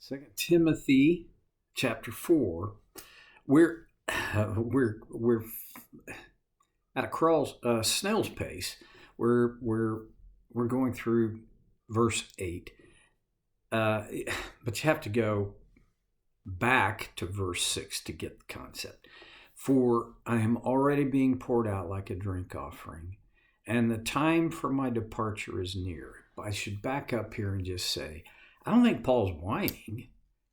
Second Timothy chapter 4. We're we're at a snail's pace. We're going through verse 8. But you have to go back to verse 6 to get the concept. For I am already being poured out like a drink offering, and the time for my departure is near. I should back up here and just say, I don't think Paul's whining.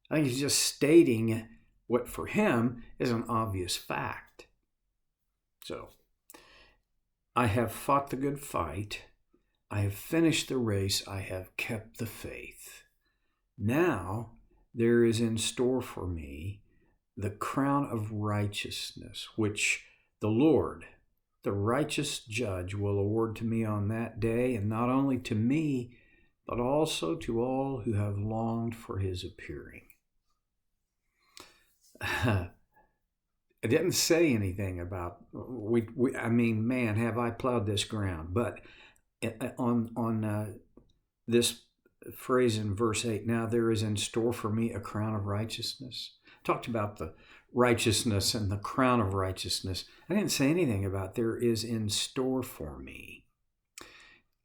I think he's just stating what for him is an obvious fact. So, I have fought the good fight. I have finished the race. I have kept the faith. Now there is in store for me the crown of righteousness, which the Lord, the righteous judge, will award to me on that day, and not only to me, but also to all who have longed for his appearing. I didn't say anything about man, have I plowed this ground? But on this phrase in verse 8, now there is in store for me a crown of righteousness. Talked about the righteousness and the crown of righteousness. I didn't say anything about there is in store for me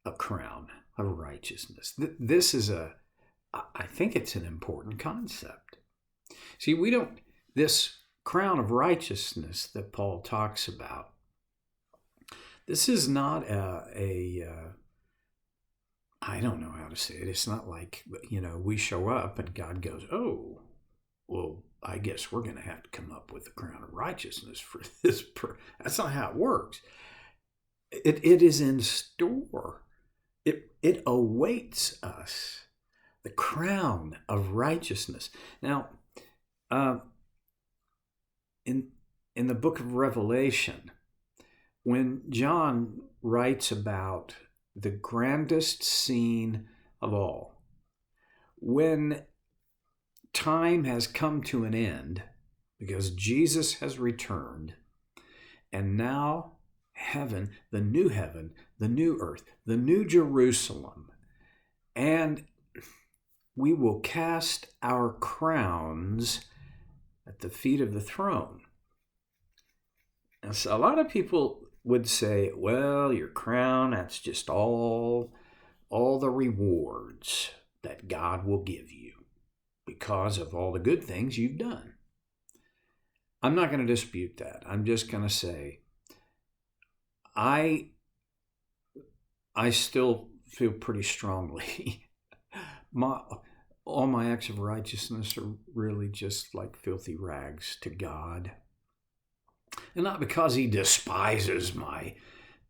a crown of righteousness. This is I think it's an important concept. See, this crown of righteousness that Paul talks about, this is not I don't know how to say it. It's not like, we show up and God goes, oh, well, I guess we're going to have to come up with a crown of righteousness for this. That's not how it works. It is in store. It awaits us, the crown of righteousness. Now, in the book of Revelation, when John writes about the grandest scene of all, when time has come to an end because Jesus has returned, and now heaven, the new earth, the new Jerusalem, and we will cast our crowns at the feet of the throne. And so a lot of people would say, well, your crown, that's just all the rewards that God will give you because of all the good things you've done. I'm not going to dispute that. I'm just going to say, I still feel pretty strongly all my acts of righteousness are really just like filthy rags to God. And not because he despises my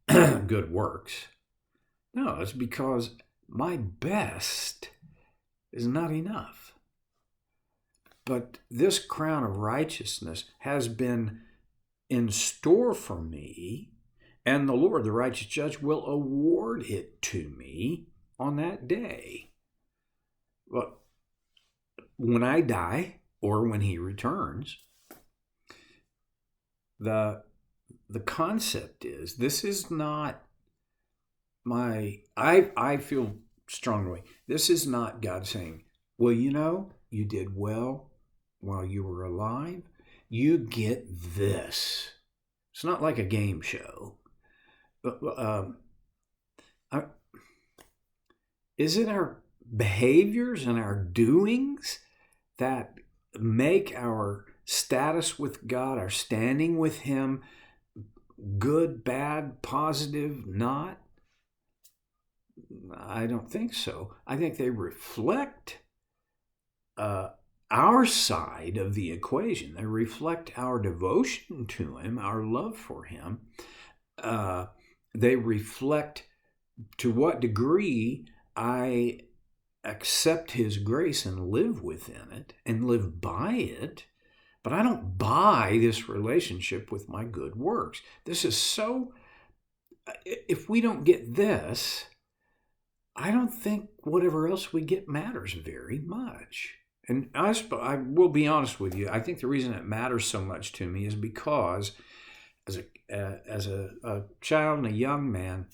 good works. No, it's because my best is not enough. But this crown of righteousness has been in store for me, and the Lord, the righteous judge, will award it to me on that day. Well, when I die or when he returns, the concept is, this is not I feel strongly, this is not God saying, well, you did well while you were alive. You get this. It's not like a game show. Is it our behaviors and our doings that make our status with God, our standing with him, good, bad, positive, not? I don't think so. I think they reflect our side of the equation. They reflect our devotion to him, our love for him. They reflect to what degree I accept his grace and live within it and live by it. But I don't buy this relationship with my good works. This is so, if we don't get this, I don't think whatever else we get matters very much. And I will be honest with you, I think the reason it matters so much to me is because as a child and a young man,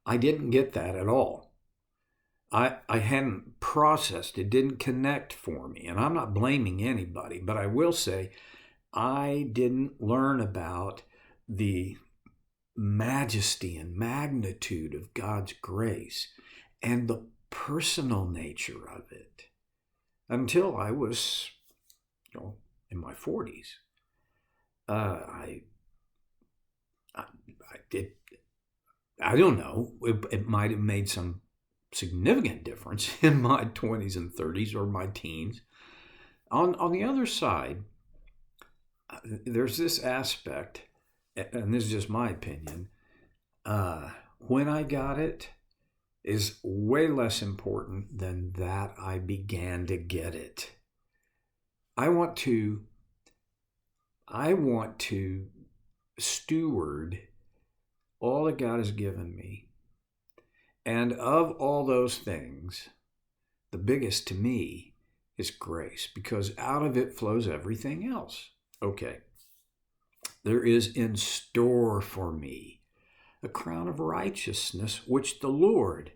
I didn't get that at all. I hadn't processed. It didn't connect for me. And I'm not blaming anybody, but I will say I didn't learn about the majesty and magnitude of God's grace and the personal nature of it until I was, in my 40s. I did. I don't know. It might have made some significant difference in my 20s and 30s or my teens. On the other side, there's this aspect, and this is just my opinion. When I got it is way less important than that I began to get it. I want to steward all that God has given me. And of all those things, the biggest to me is grace, because out of it flows everything else. Okay. There is in store for me a crown of righteousness, which the Lord,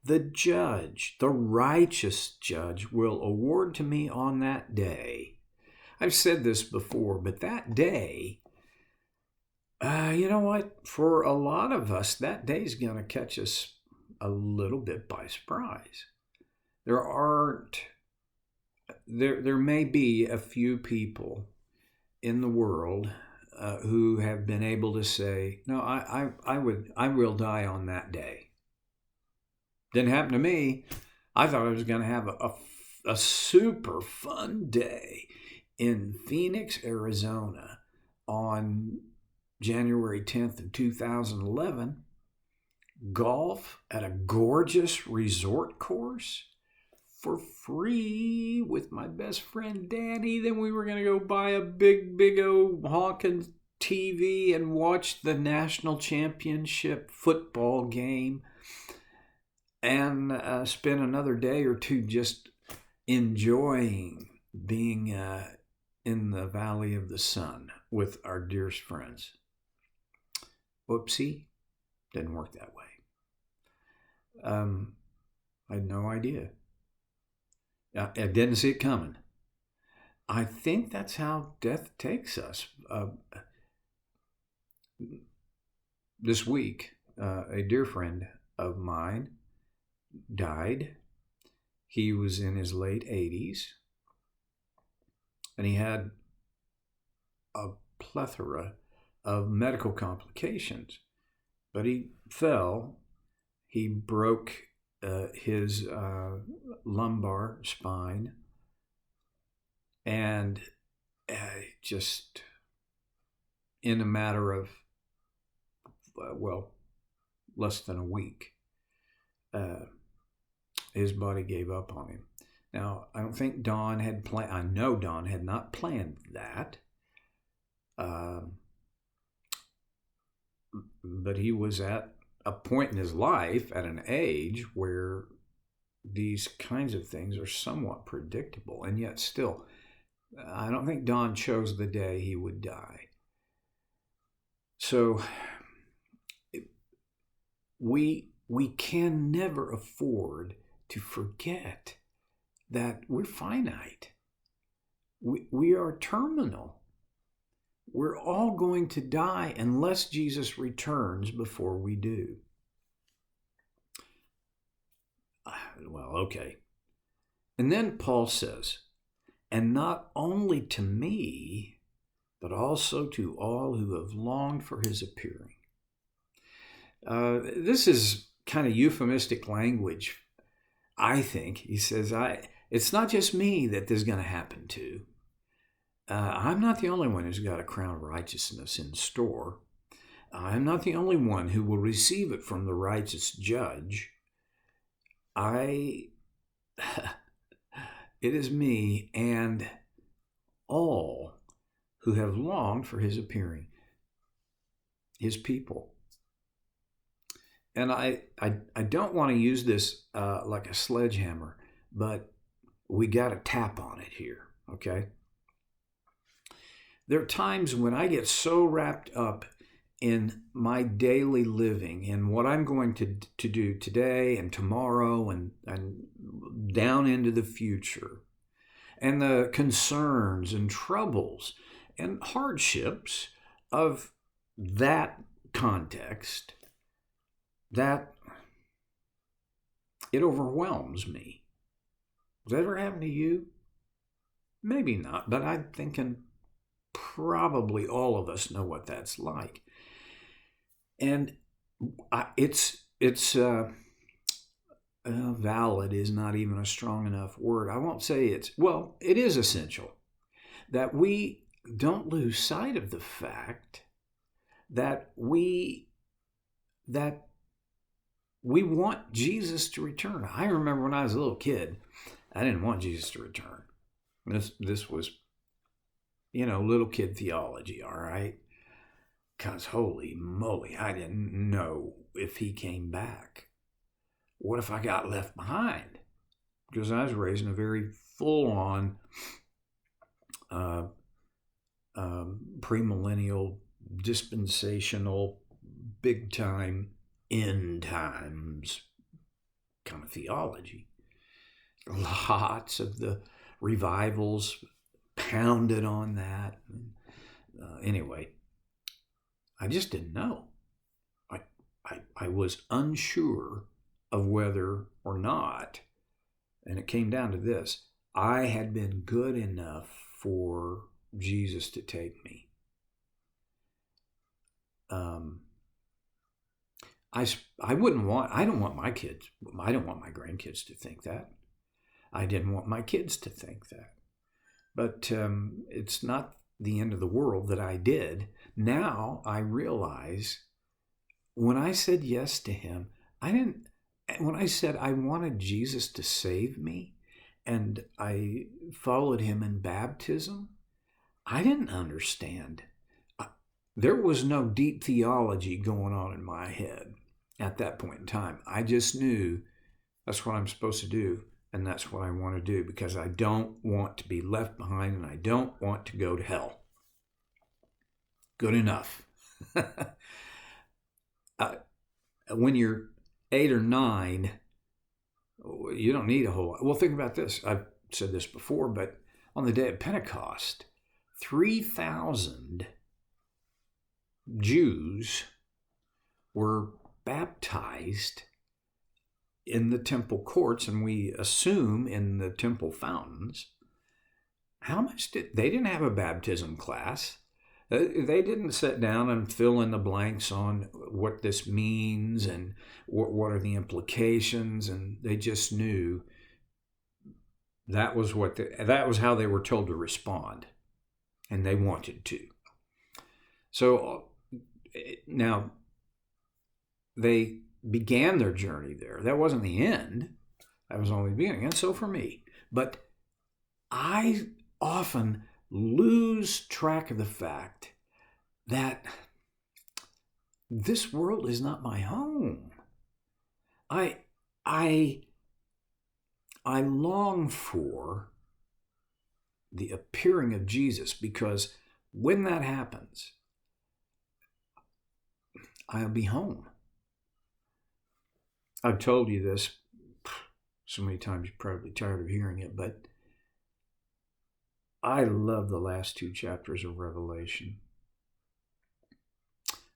the judge, the righteous judge, will award to me on that day. I've said this before, but that day, you know what? For a lot of us, that day is going to catch us a little bit by surprise. There may be a few people in the world who have been able to say, no, I will die on that day. Didn't happen to me. I thought I was going to have a super fun day in Phoenix, Arizona on January 10th of 2011. Golf at a gorgeous resort course for free with my best friend Danny. Then we were going to go buy a big old honking TV and watch the national championship football game and spend another day or two just enjoying being in the Valley of the Sun with our dearest friends. Whoopsie, didn't work that way. I had no idea. I didn't see it coming. I think that's how death takes us. This week, a dear friend of mine died. He was in his late 80s, and he had a plethora of medical complications. But he fell. He broke his lumbar spine, and just in a matter of, less than a week, his body gave up on him. Now, I don't think Don had planned, I know Don had not planned that, but he was at a point in his life at an age where these kinds of things are somewhat predictable, and yet still, I don't think Don chose the day he would die. So we can never afford to forget that we're finite. We are terminal. We're all going to die unless Jesus returns before we do. Well, okay. And then Paul says, and not only to me, but also to all who have longed for his appearing. This is kind of euphemistic language, I think. He says, it's not just me that this is going to happen to. I'm not the only one who's got a crown of righteousness in store. I'm not the only one who will receive it from the righteous judge. It is me and all who have longed for his appearing, his people. And I don't want to use this like a sledgehammer, but we got to tap on it here, okay? There are times when I get so wrapped up in my daily living, in what I'm going to do today and tomorrow and down into the future, and the concerns and troubles and hardships of that context, that it overwhelms me. Does that ever happen to you? Maybe not, but I'm thinking probably all of us know what that's like. And it's valid is not even a strong enough word. I won't say it is essential that we don't lose sight of the fact that we want Jesus to return. I remember when I was a little kid, I didn't want Jesus to return. This was, little kid theology, all right? Because holy moly, I didn't know if he came back. What if I got left behind? Because I was raised in a very full-on premillennial, dispensational, big-time, end times kind of theology. Lots of the revivals pounded on that. Anyway, I just didn't know. I was unsure of whether or not, and it came down to this: I had been good enough for Jesus to take me. I don't want my kids, I don't want my grandkids to think that. I didn't want my kids to think that. But it's not the end of the world that I did. Now I realize when I said yes to him, when I said I wanted Jesus to save me and I followed him in baptism, I didn't understand. There was no deep theology going on in my head at that point in time. I just knew that's what I'm supposed to do, and that's what I want to do, because I don't want to be left behind and I don't want to go to hell. Good enough. When you're 8 or 9, you don't need a whole lot. Well, think about this. I've said this before, but on the day of Pentecost, 3,000 Jews were baptized in the temple courts, and we assume in the temple fountains. They didn't have a baptism class. They didn't sit down and fill in the blanks on what this means and what are the implications, and they just knew that was how they were told to respond, and they wanted to. So now they began their journey there. That wasn't the end. That was only the beginning. And so for me. But I often lose track of the fact that this world is not my home. I long for the appearing of Jesus, because when that happens, I'll be home. I've told you this so many times, you're probably tired of hearing it, but I love the last 2 chapters of Revelation.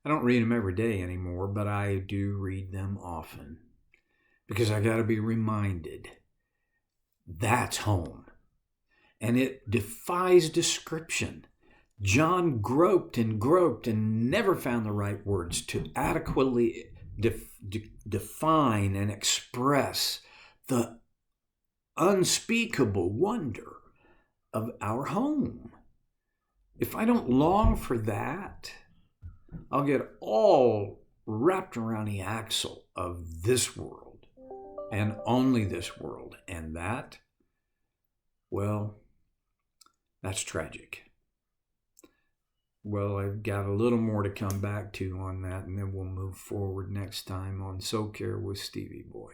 I don't read them every day anymore, but I do read them often, because I got to be reminded that's home. And it defies description. John groped and never found the right words to adequately define and express the unspeakable wonder of our home. If I don't long for that, I'll get all wrapped around the axle of this world and only this world. And that, well, that's tragic. Well, I've got a little more to come back to on that, and then we'll move forward next time on So Care with Stevie Boy.